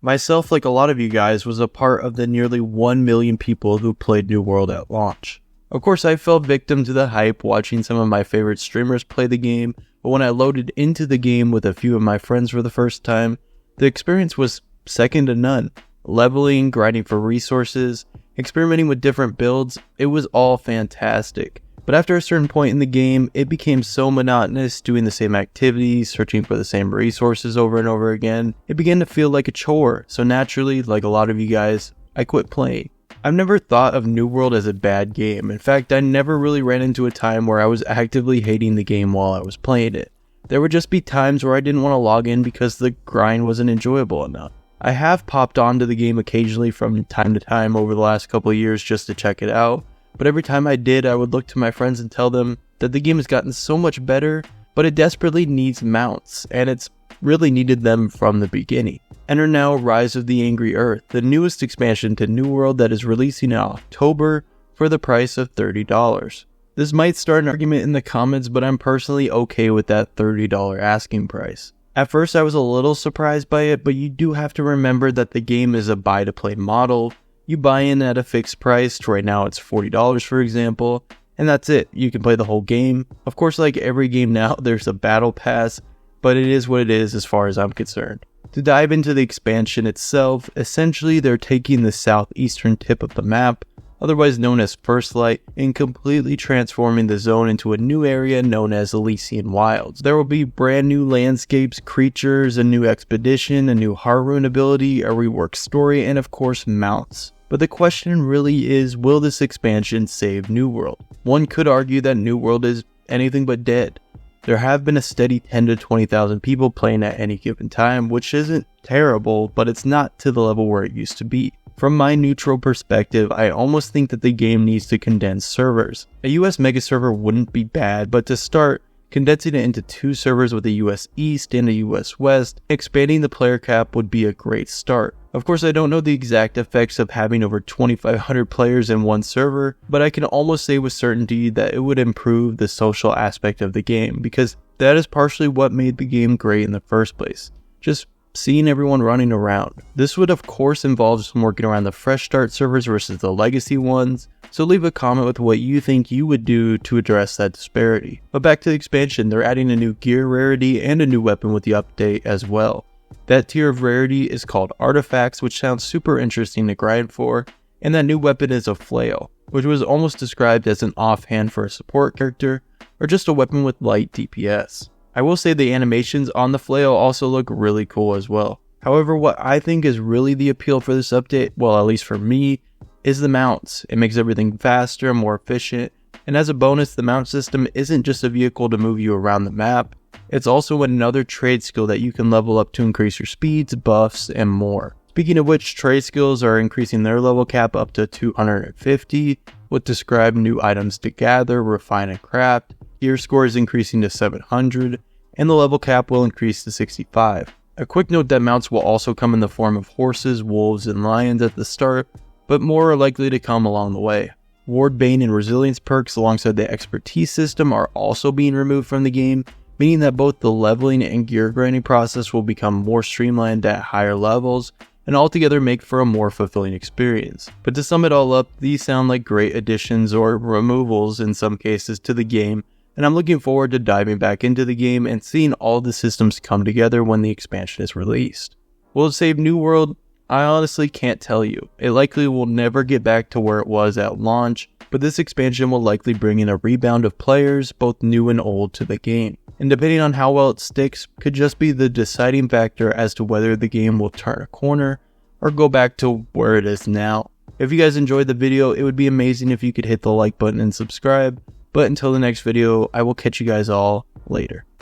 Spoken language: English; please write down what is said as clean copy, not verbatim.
Myself, like a lot of you guys, was a part of the nearly 1 million people who played New World at launch. Of course, I fell victim to the hype watching some of my favorite streamers play the game, but when I loaded into the game with a few of my friends for the first time, the experience was second to none. Leveling, grinding for resources, experimenting with different builds, it was all fantastic. But after a certain point in the game, it became so monotonous doing the same activities, searching for the same resources over and over again. It began to feel like a chore, so naturally, like a lot of you guys, I quit playing. I've never thought of New World as a bad game. In fact, I never really ran into a time where I was actively hating the game while I was playing it. There would just be times where I didn't want to log in because the grind wasn't enjoyable enough. I have popped onto the game occasionally from time to time over the last couple of years just to check it out. But every time I did, I would look to my friends and tell them that the game has gotten so much better, but it desperately needs mounts, and it's really needed them from the beginning. Enter now Rise of the Angry Earth, the newest expansion to New World that is releasing in October for the price of $30. This might start an argument in the comments, but I'm personally okay with that $30 asking price. At first I was a little surprised by it, but you do have to remember that the game is a buy-to-play model. You buy in at a fixed price, right now it's $40 for example, and that's it. You can play the whole game. Of course, like every game now, there's a battle pass, but it is what it is as far as I'm concerned. To dive into the expansion itself, essentially they're taking the southeastern tip of the map, otherwise known as First Light, and completely transforming the zone into a new area known as Elysian Wilds. There will be brand new landscapes, creatures, a new expedition, a new Harun ability, a reworked story, and of course mounts. But the question really is, will this expansion save New World? One could argue that New World is anything but dead. There have been a steady 10 to 20,000 people playing at any given time, which isn't terrible, but it's not to the level where it used to be. From my neutral perspective, I almost think that the game needs to condense servers. A US mega server wouldn't be bad, but to start, condensing it into 2 servers with a US East and a US West, expanding the player cap would be a great start. Of course, I don't know the exact effects of having over 2,500 players in one server, but I can almost say with certainty that it would improve the social aspect of the game, because that is partially what made the game great in the first place. Just seeing everyone running around. This would of course involve some working around the fresh start servers versus the legacy ones, so leave a comment with what you think you would do to address that disparity. But back to the expansion, they're adding a new gear rarity and a new weapon with the update as well. That tier of rarity is called Artifacts, which sounds super interesting to grind for, and that new weapon is a flail, which was almost described as an offhand for a support character, or just a weapon with light DPS. I will say the animations on the flail also look really cool as well. However, what I think is really the appeal for this update, well at least for me, is the mounts. It makes everything faster, more efficient, and as a bonus, the mount system isn't just a vehicle to move you around the map, it's also another trade skill that you can level up to increase your speeds, buffs, and more. Speaking of which, trade skills are increasing their level cap up to 250, with described new items to gather, refine, and craft. Gear score is increasing to 700, and the level cap will increase to 65. A quick note that mounts will also come in the form of horses, wolves, and lions at the start, but more are likely to come along the way. Ward Bane and Resilience perks alongside the expertise system are also being removed from the game, meaning that both the leveling and gear grinding process will become more streamlined at higher levels, and altogether make for a more fulfilling experience. But to sum it all up, these sound like great additions or removals in some cases to the game, and I'm looking forward to diving back into the game and seeing all the systems come together when the expansion is released. Will it save New World? I honestly can't tell you. It likely will never get back to where it was at launch, but this expansion will likely bring in a rebound of players, both new and old, to the game. And depending on how well it sticks, could just be the deciding factor as to whether the game will turn a corner or go back to where it is now. If you guys enjoyed the video, it would be amazing if you could hit the like button and subscribe. But until the next video, I will catch you guys all later.